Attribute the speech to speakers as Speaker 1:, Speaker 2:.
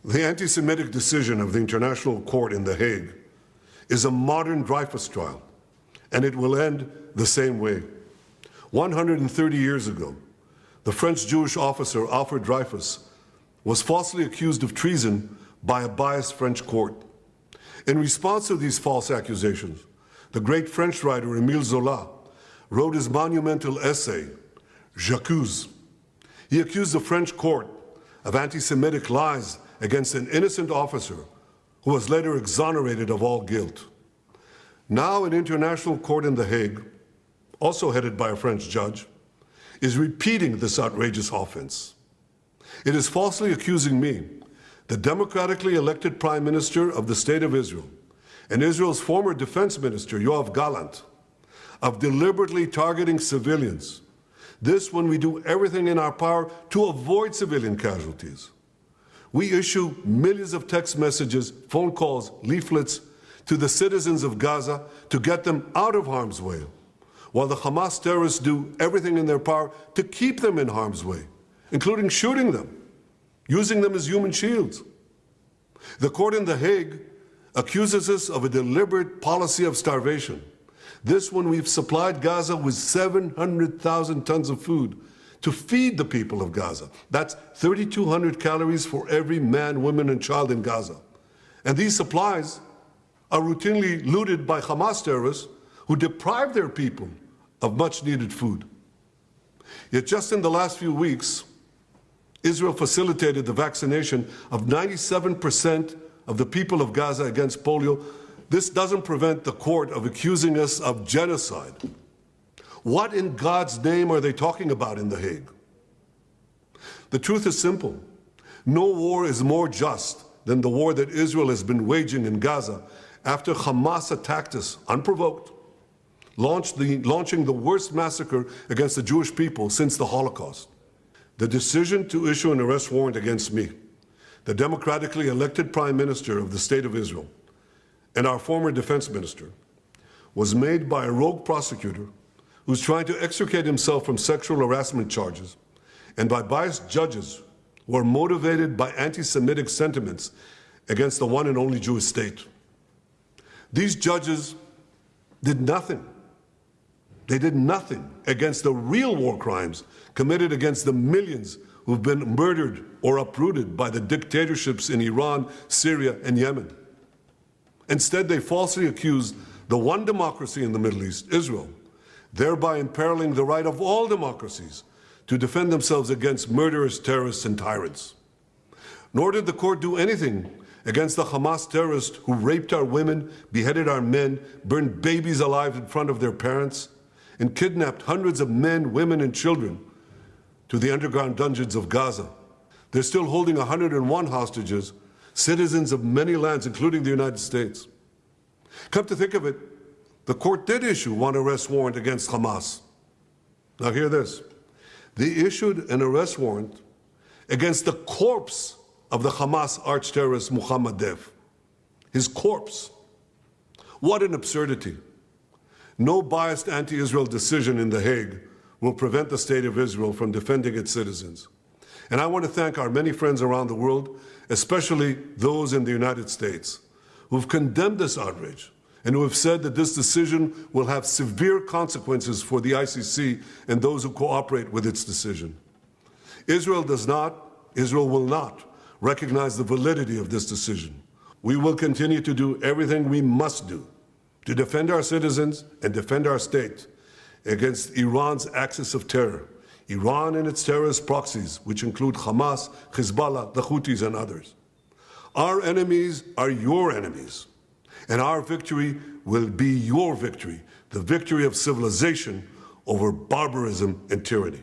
Speaker 1: The anti-Semitic decision of the International Court in The Hague is a modern Dreyfus trial, and it will end the same way. 130 years ago, the French Jewish officer Alfred Dreyfus was falsely accused of treason by a biased French court. In response to these false accusations, the great French writer Émile Zola wrote his monumental essay, J'accuse. He accused the French court of anti-Semitic lies against an innocent officer who was later exonerated of all guilt. Now an international court in The Hague, also headed by a French judge, is repeating this outrageous offense. It is falsely accusing me, the democratically elected Prime Minister of the State of Israel, and Israel's former Defense Minister, Yoav Gallant, of deliberately targeting civilians. This when we do everything in our power to avoid civilian casualties. We issue millions of text messages, phone calls, leaflets to the citizens of Gaza to get them out of harm's way, while the Hamas terrorists do everything in their power to keep them in harm's way, including shooting them, using them as human shields. The court in The Hague accuses us of a deliberate policy of starvation. This when we've supplied Gaza with 700,000 tons of food to feed the people of Gaza. That's 3,200 calories for every man, woman, and child in Gaza. And these supplies are routinely looted by Hamas terrorists who deprive their people of much-needed food. Yet just in the last few weeks, Israel facilitated the vaccination of 97% of the people of Gaza against polio. This doesn't prevent the court of accusing us of genocide. What in God's name are they talking about in The Hague? The truth is simple. No war is more just than the war that Israel has been waging in Gaza after Hamas attacked us unprovoked, launching the worst massacre against the Jewish people since the Holocaust. The decision to issue an arrest warrant against me, the democratically elected Prime Minister of the State of Israel, and our former Defense Minister, was made by a rogue prosecutor who's trying to extricate himself from sexual harassment charges, and by biased judges who are motivated by anti-Semitic sentiments against the one and only Jewish state. These judges did nothing. They did nothing against the real war crimes committed against the millions who've been murdered or uprooted by the dictatorships in Iran, Syria, and Yemen. Instead, they falsely accused the one democracy in the Middle East, Israel, thereby imperiling the right of all democracies to defend themselves against murderous terrorists and tyrants. Nor did the court do anything against the Hamas terrorists who raped our women, beheaded our men, burned babies alive in front of their parents, and kidnapped hundreds of men, women, and children to the underground dungeons of Gaza. They're still holding 101 hostages, citizens of many lands, including the United States. Come to think of it, the court did issue one arrest warrant against Hamas. Now hear this. They issued an arrest warrant against the corpse of the Hamas arch-terrorist Mohammed Deif. His corpse. What an absurdity. No biased anti-Israel decision in The Hague will prevent the State of Israel from defending its citizens. And I want to thank our many friends around the world, especially those in the United States, who've condemned this outrage and who have said that this decision will have severe consequences for the ICC and those who cooperate with its decision. Israel will not recognize the validity of this decision. We will continue to do everything we must do to defend our citizens and defend our state against Iran's axis of terror, Iran and its terrorist proxies, which include Hamas, Hezbollah, the Houthis, and others. Our enemies are your enemies, and our victory will be your victory, the victory of civilization over barbarism and tyranny.